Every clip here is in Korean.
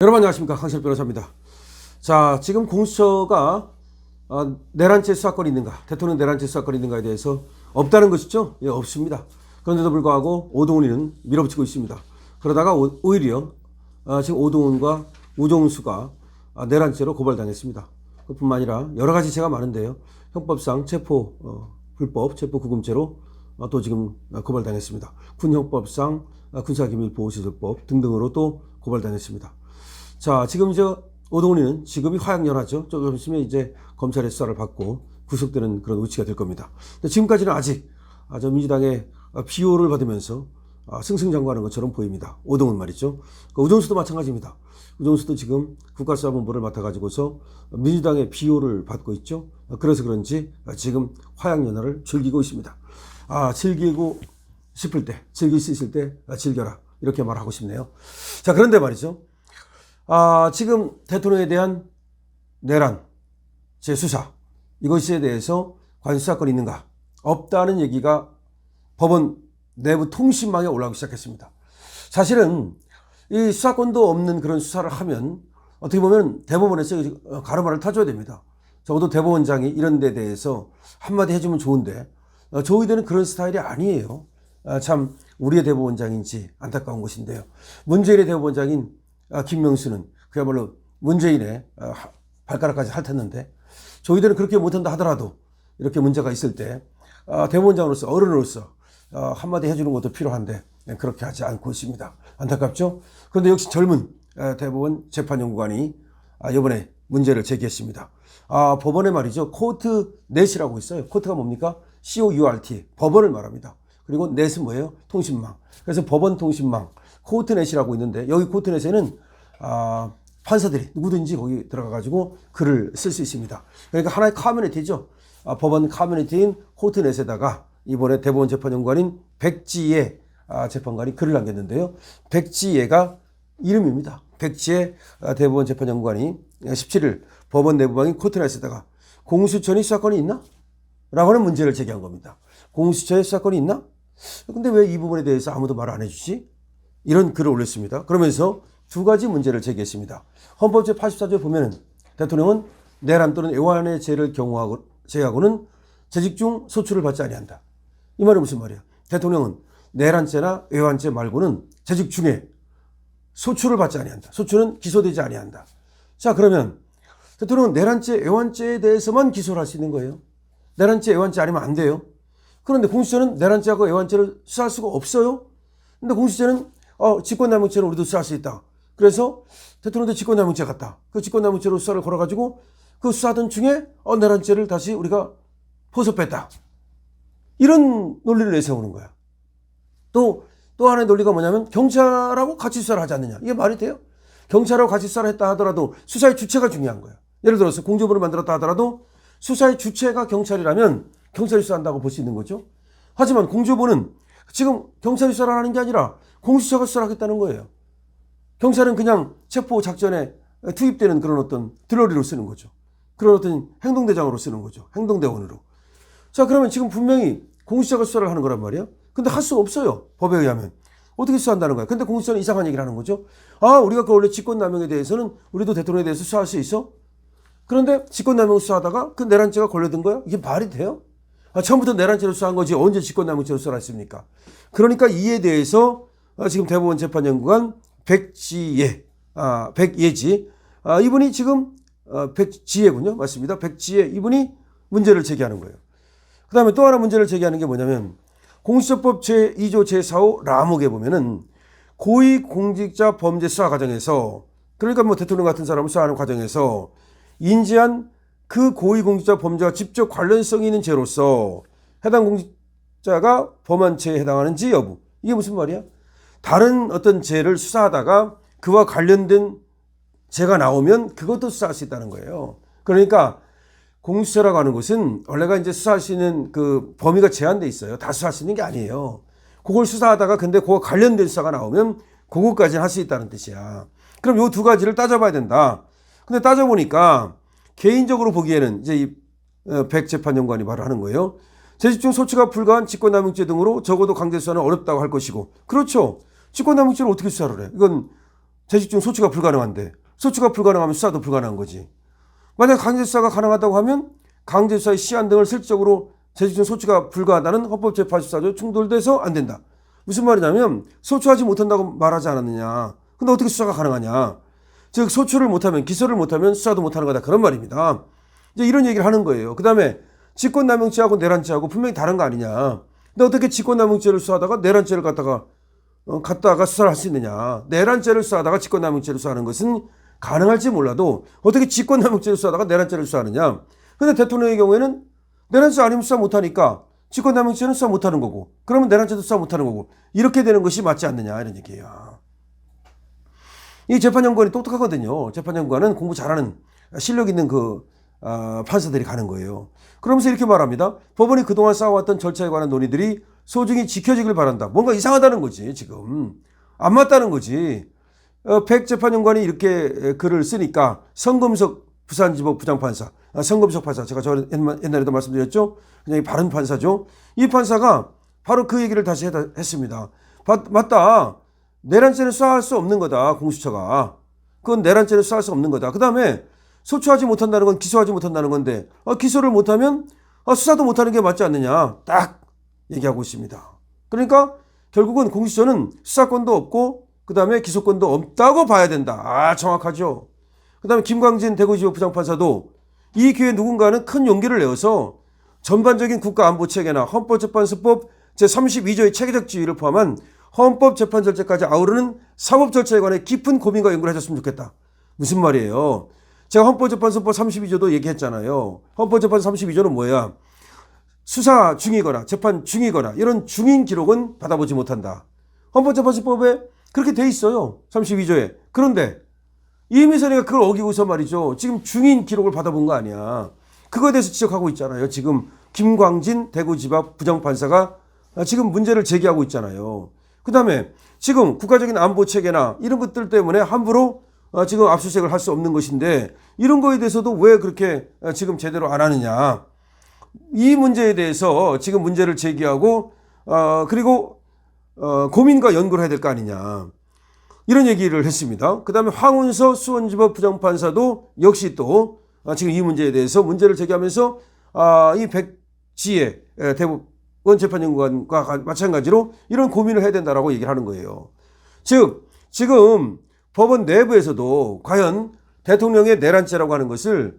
여러분 안녕하십니까, 강철 변호사입니다. 자, 지금 공수처가 내란죄 수사권이 있는가, 대통령 내란죄 수사권이 있는가에 대해서 없다는 것이죠. 예, 없습니다. 그런데도 불구하고 오동훈이는 밀어붙이고 있습니다. 그러다가 오히려 지금 오동훈과 우종수가 내란죄로 고발당했습니다. 그뿐만 아니라 여러 가지 죄가 많은데요. 형법상 불법 체포구금죄로 또 지금 고발당했습니다. 군형법상 군사기밀보호시설법 등등으로 또 고발당했습니다. 자, 지금 오동훈이는 지금이 화양연화죠. 조금 있으면 이제 검찰의 수사를 받고 구속되는 그런 위치가 될 겁니다. 근데 지금까지는 아직 민주당의 비호를 받으면서 승승장구하는 것처럼 보입니다. 오동훈 말이죠. 우종수도 마찬가지입니다. 우종수도 지금 국가수사본부를 맡아가지고서 민주당의 비호를 받고 있죠. 그래서 그런지 지금 화양연화를 즐기고 있습니다. 즐기고 싶을 때, 즐길 수 있을 때 즐겨라, 이렇게 말하고 싶네요. 자, 그런데 말이죠. 지금 대통령에 대한 내란, 재수사, 이것에 대해서 과연 수사권이 있는가? 없다는 얘기가 법원 내부 통신망에 올라오기 시작했습니다. 사실은 이 수사권도 없는 그런 수사를 하면 어떻게 보면 대법원에서 가르마를 타줘야 됩니다. 적어도 대법원장이 이런 데 대해서 한마디 해주면 좋은데 저희들은 그런 스타일이 아니에요. 참 우리의 대법원장인지 안타까운 것인데요. 문재인의 대법원장인 김명수는 그야말로 문재인의 발가락까지 핥았는데, 저희들은 그렇게 못한다 하더라도 이렇게 문제가 있을 때 대법원장으로서, 어른으로서 한마디 해주는 것도 필요한데 그렇게 하지 않고 있습니다. 안타깝죠? 그런데 역시 젊은 대법원 재판연구관이 이번에 문제를 제기했습니다. 법원에 말이죠, 코트 넷이라고 있어요. 코트가 뭡니까? COURT, 법원을 말합니다. 그리고 넷은 뭐예요? 통신망. 그래서 법원 통신망 코트넷이라고 있는데, 여기 코트넷에는 판사들이 누구든지 거기 들어가가지고 글을 쓸 수 있습니다. 그러니까 하나의 커뮤니티죠. 법원 커뮤니티인 코트넷에다가 이번에 대법원 재판연구관인 백지혜 재판관이 글을 남겼는데요. 백지혜가 이름입니다. 백지혜 대법원 재판연구관이 17일 법원 내부방인 코트넷에다가 공수처니 수사권이 있나? 라고 하는 문제를 제기한 겁니다. 공수처에 수사권이 있나? 근데 왜 이 부분에 대해서 아무도 말 안 해주지? 이런 글을 올렸습니다. 그러면서 두 가지 문제를 제기했습니다. 헌법 제84조에 보면은 대통령은 내란 또는 애완의 죄를 제하고는 재직 중 소출을 받지 아니한다. 이 말은 무슨 말이야? 대통령은 내란죄나 애완죄 말고는 재직 중에 소출을 받지 아니한다. 소출은 기소되지 아니한다. 자, 그러면 대통령은 내란죄, 애완죄에 대해서만 기소를 할 수 있는 거예요. 내란죄, 애완죄 아니면 안 돼요. 그런데 공수처는 내란죄하고 애완죄를 수사할 수가 없어요. 근데 공수처는 직권남용죄를 우리도 수사할 수 있다. 그래서 대통령도 직권남용죄 같다. 그 직권남용죄로 수사를 걸어가지고 그 수사하던 중에 내란죄를 다시 우리가 포섭했다. 이런 논리를 내세우는 거야. 또 하나의 논리가 뭐냐면 경찰하고 같이 수사를 하지 않느냐. 이게 말이 돼요? 경찰하고 같이 수사를 했다 하더라도 수사의 주체가 중요한 거야. 예를 들어서 공조부를 만들었다 하더라도 수사의 주체가 경찰이라면 경찰이 수사한다고 볼 수 있는 거죠. 하지만 공조부는 지금 경찰이 수사를 하는 게 아니라 공수처가 수사를 하겠다는 거예요. 경찰은 그냥 체포 작전에 투입되는 그런 어떤 들러리로 쓰는 거죠. 그런 어떤 행동대장으로 쓰는 거죠. 행동대원으로. 자, 그러면 지금 분명히 공수처가 수사를 하는 거란 말이에요. 근데 할 수 없어요. 법에 의하면. 어떻게 수사한다는 거야? 근데 공수처는 이상한 얘기를 하는 거죠. 우리가 그 원래 직권남용에 대해서는 우리도 대통령에 대해서 수사할 수 있어? 그런데 직권남용 수사하다가 그 내란죄가 걸려든 거야? 이게 말이 돼요? 처음부터 내란죄로 수사한 거지 언제 직권남용죄로 수사를 했습니까? 그러니까 이에 대해서 지금 대법원 재판연구관 백예지, 이분이 지금 백지혜군요. 맞습니다. 백지혜, 이분이 문제를 제기하는 거예요. 그 다음에 또 하나 문제를 제기하는 게 뭐냐면, 공수처법 제2조 제4호 라목에 보면은 고위공직자 범죄 수사 과정에서, 그러니까 뭐 대통령 같은 사람을 수사하는 과정에서 인지한 그 고위공직자 범죄와 직접 관련성이 있는 죄로서 해당 공직자가 범한 죄에 해당하는지 여부. 이게 무슨 말이야? 다른 어떤 죄를 수사하다가 그와 관련된 죄가 나오면 그것도 수사할 수 있다는 거예요. 그러니까 공수처라고 하는 것은 원래가 이제 수사할 수 있는 그 범위가 제한돼 있어요. 다 수사할 수 있는 게 아니에요. 그걸 수사하다가 근데 그와 관련된 수사가 나오면 그것까지는 할 수 있다는 뜻이야. 그럼 요 두 가지를 따져봐야 된다. 근데 따져보니까 개인적으로 보기에는 이제 이 백 재판연구관이 말을 하는 거예요. 재직 중 소추가 불가한 직권남용죄 등으로 적어도 강제 수사는 어렵다고 할 것이고, 그렇죠. 직권남용죄를 어떻게 수사를 해? 이건 재직 중 소추가 불가능한데 소추가 불가능하면 수사도 불가능한 거지. 만약 강제 수사가 가능하다고 하면 강제 수사의 시한 등을 실질적으로 재직 중 소추가 불가하다는 헌법재판 14조 충돌돼서 안 된다. 무슨 말이냐면 소추하지 못한다고 말하지 않았느냐. 근데 어떻게 수사가 가능하냐. 즉 소추를 못하면 기소를 못하면 수사도 못하는 거다. 그런 말입니다. 이제 이런 얘기를 하는 거예요. 그 다음에 직권남용죄하고 내란죄하고 분명히 다른 거 아니냐. 근데 어떻게 직권남용죄를 수사하다가 내란죄를 갖다가 수사를 할 수 있느냐. 내란죄를 수사하다가 직권남용죄를 수사하는 것은 가능할지 몰라도 어떻게 직권남용죄를 수사하다가 내란죄를 수사하느냐. 근데 대통령의 경우에는 내란죄 아니면 수사 못하니까 직권남용죄는 수사 못하는 거고 그러면 내란죄도 수사 못하는 거고 이렇게 되는 것이 맞지 않느냐 이런 얘기예요. 이 재판연구원이 똑똑하거든요. 재판연구원은 공부 잘하는 실력 있는 판사들이 가는 거예요. 그러면서 이렇게 말합니다. 법원이 그동안 쌓아왔던 절차에 관한 논의들이 소중히 지켜지길 바란다. 뭔가 이상하다는 거지 지금. 안 맞다는 거지. 백 재판연구원이 이렇게 글을 쓰니까 성검석 부산지법 부장판사, 성검석 판사, 제가 옛날에도 말씀드렸죠. 굉장히 바른 판사죠. 이 판사가 바로 그 얘기를 다시 했습니다. 맞다. 내란죄는 수사할 수 없는 거다. 공수처가. 그건 내란죄는 수사할 수 없는 거다. 그 다음에 소추하지 못한다는 건 기소하지 못한다는 건데 기소를 못하면 수사도 못하는 게 맞지 않느냐. 딱 얘기하고 있습니다. 그러니까 결국은 공수처는 수사권도 없고 그 다음에 기소권도 없다고 봐야 된다. 정확하죠. 그 다음에 김광진 대구지법 부장판사도 이 기회에 누군가는 큰 용기를 내어서 전반적인 국가안보체계나 헌법재판소법 제32조의 체계적 지위를 포함한 헌법재판 절차까지 아우르는 사법 절차에 관해 깊은 고민과 연구를 해줬으면 좋겠다. 무슨 말이에요? 제가 헌법재판소법 32조도 얘기했잖아요. 헌법재판 32조는 뭐야? 수사 중이거나 재판 중이거나 이런 중인 기록은 받아보지 못한다. 헌법재판소법에 그렇게 돼 있어요. 32조에. 그런데 이미선이가 그걸 어기고서 말이죠. 지금 중인 기록을 받아본 거 아니야. 그거에 대해서 지적하고 있잖아요. 지금 김광진 대구지법 부장판사가 지금 문제를 제기하고 있잖아요. 그 다음에 지금 국가적인 안보체계나 이런 것들 때문에 함부로 지금 압수수색을 할 수 없는 것인데 이런 거에 대해서도 왜 그렇게 지금 제대로 안 하느냐. 이 문제에 대해서 지금 문제를 제기하고 그리고 고민과 연구를 해야 될 거 아니냐. 이런 얘기를 했습니다. 그 다음에 황운서 수원지법 부장판사도 역시 또 지금 이 문제에 대해서 문제를 제기하면서 이 백지혜 대법원 재판연구관과 마찬가지로 이런 고민을 해야 된다라고 얘기를 하는 거예요. 즉 지금 법원 내부에서도 과연 대통령의 내란죄라고 하는 것을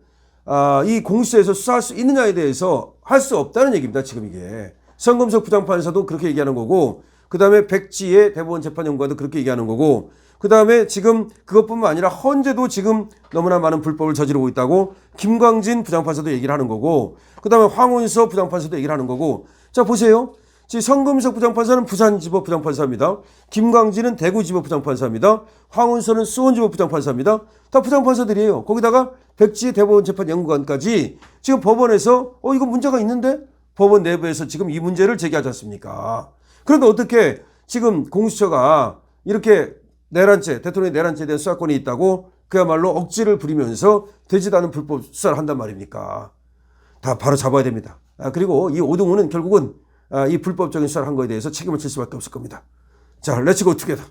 이 공수처에서 수사할 수 있느냐에 대해서 할 수 없다는 얘기입니다. 지금 이게 성검석 부장판사도 그렇게 얘기하는 거고 그 다음에 백지혜 대법원 재판연구관도 그렇게 얘기하는 거고 그 다음에 지금 그것뿐만 아니라 헌재도 지금 너무나 많은 불법을 저지르고 있다고 김광진 부장판사도 얘기를 하는 거고 그 다음에 황운서 부장판사도 얘기를 하는 거고 자 보세요. 지금 성검석 부장판사는 부산지법 부장판사입니다. 김광진은 대구지법 부장판사입니다. 황운서는 수원지법 부장판사입니다. 다 부장판사들이에요. 거기다가 백지혜 대법원 재판연구관까지 지금 법원에서 이거 문제가 있는데 법원 내부에서 지금 이 문제를 제기하지 않습니까? 그런데 어떻게 지금 공수처가 이렇게 내란죄, 대통령의 내란죄에 대한 수사권이 있다고 그야말로 억지를 부리면서 되지도 않은 불법 수사를 한단 말입니까? 다 바로 잡아야 됩니다. 그리고 이 오동훈은 결국은 이 불법적인 수사를 한 거에 대해서 책임을 질 수밖에 없을 겁니다. 자, 렛츠 고 투게더.